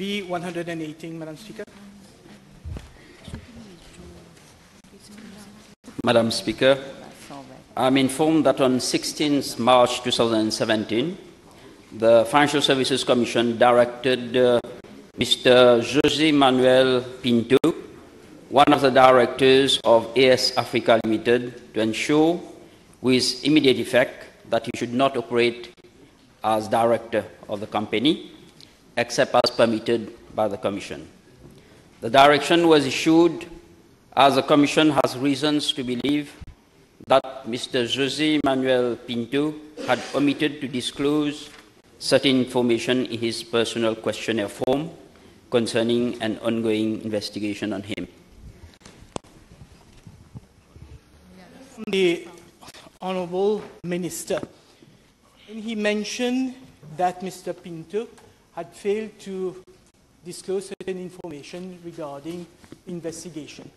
B118, Madam Speaker. Madam Speaker, I'm informed that on 16th March 2017, the Financial Services Commission directed Mr. José Manuel Pinto, one of the directors of AS Africa Ltd, to ensure with immediate effect that he should not operate as director of the company, except as permitted by the Commission. The direction was issued as the Commission has reasons to believe that Mr. José Manuel Pinto had omitted to disclose certain information in his personal questionnaire form concerning an ongoing investigation on him. The Honourable Minister, and he mentioned that Mr. Pinto had failed to disclose certain information regarding investigation.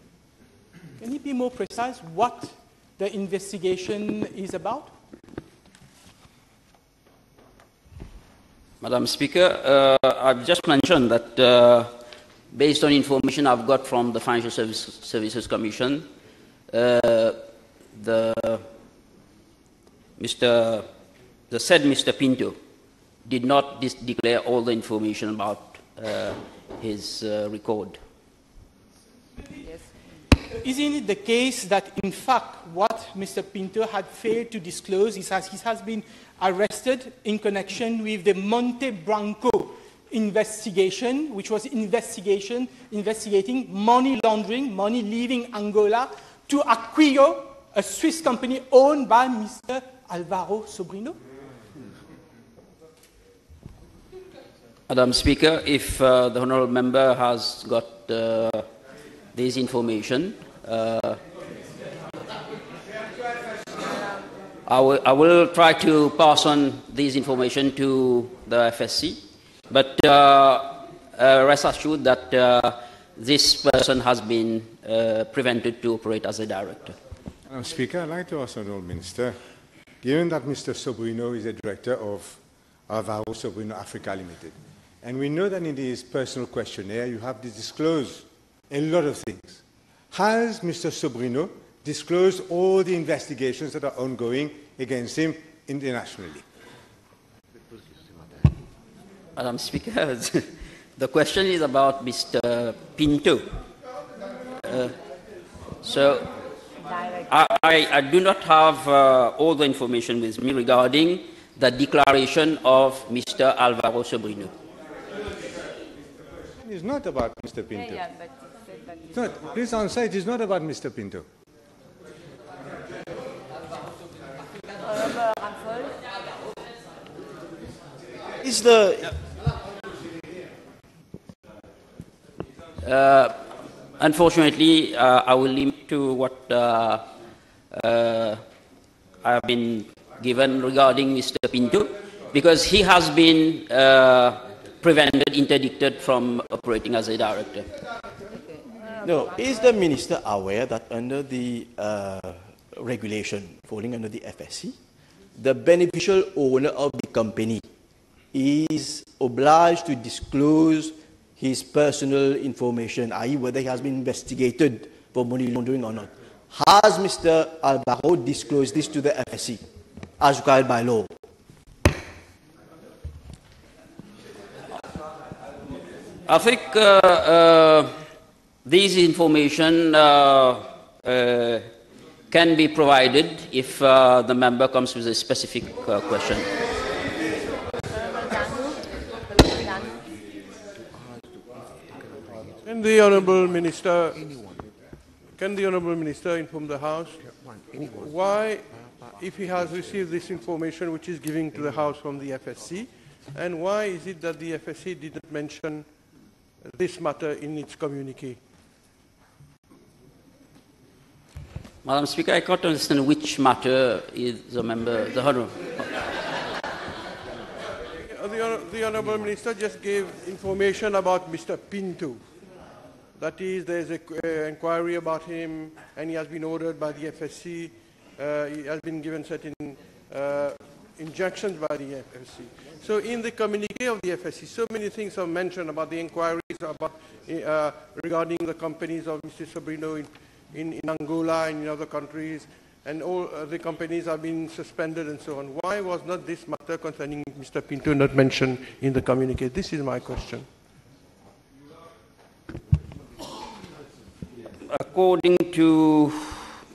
Can he be more precise what the investigation is about? Madam Speaker, I've just mentioned that based on information I've got from the Financial Services Commission, the said Mr. Pinto did not declare all the information about his record. Yes. Isn't it the case that, in fact, what Mr. Pinto had failed to disclose is that he has been arrested in connection with the Monte Branco investigation, which was investigating money laundering, money leaving Angola to Akoya, a Swiss company owned by Mr. Álvaro Sobrinho? Madam Speaker, if the Honourable Member has got this information, I will try to pass on this information to the FSC, but rest assured that this person has been prevented to operate as a director. Madam Speaker, I'd like to ask the Honourable Minister, given that Mr. Sobrinho is a director of Álvaro Sobrinho Aafrica Ltd, and we know that in his personal questionnaire you have to disclose a lot of things, has Mr. Sobrinho disclosed all the investigations that are ongoing against him internationally? Madam Speaker, the question is about Mr. Pinto. So I do not have all the information with me regarding the declaration of Mr. Álvaro Sobrinho. It's not about Mr. Pinto. It's not. Please answer, it is not about Mr. Pinto. Is the unfortunately, I will limit to what I have been given regarding Mr. Pinto, because he has been prevented, interdicted from operating as a director. No, is the Minister aware that under the regulation falling under the FSC, the beneficial owner of the company is obliged to disclose his personal information, i.e. whether he has been investigated for money laundering or not? Has Mr. Álvaro disclosed this to the FSC as required by law? I think this information can be provided if the member comes with a specific question. Can the Honourable Minister inform the House why, if he has received this information which is given to the House from the FSC, and why is it that the FSC didn't mention this matter in its communique? Madam Speaker, I can't understand which matter is the member, the Honourable. The Honourable Minister just gave information about Mr. Pinto. That is, there is an inquiry about him, and he has been ordered by the FSC. He has been given certain injections by the FSC. So in the communique of the FSC, so many things are mentioned about the inquiries about, regarding the companies of Mr. Sobrinho in Angola and in other countries, and all the companies have been suspended and so on. Why was not this matter concerning Mr. Pinto not mentioned in the communique? This is my question. According to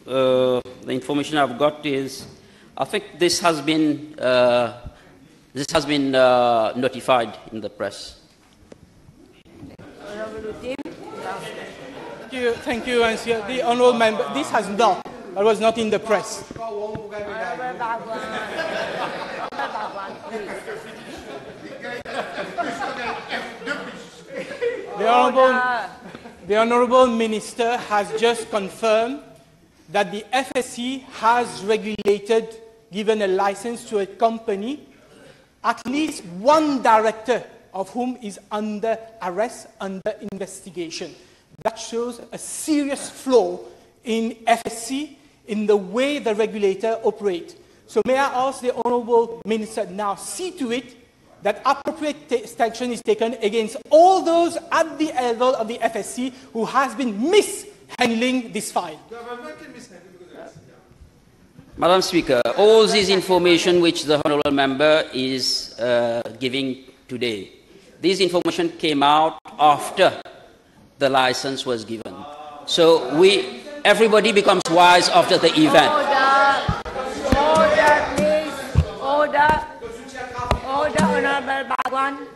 the information I've got is, I think this has been notified in the press. Thank you, Monsieur. The honourable member. This has not. That was not in the press. The honourable minister has just confirmed that the FSC has regulated, given a license to a company, at least one director of whom is under arrest, under investigation. That shows a serious flaw in FSC, in the way the regulator operates. So may I ask the honourable minister now see to it that appropriate action is taken against all those at the level of the FSC who has been mishandling this file. Madam Speaker, all this information which the honourable member is giving today, this information came out after the license was given. So everybody becomes wise after the event. Order, please. Order, Honourable Bhagwan.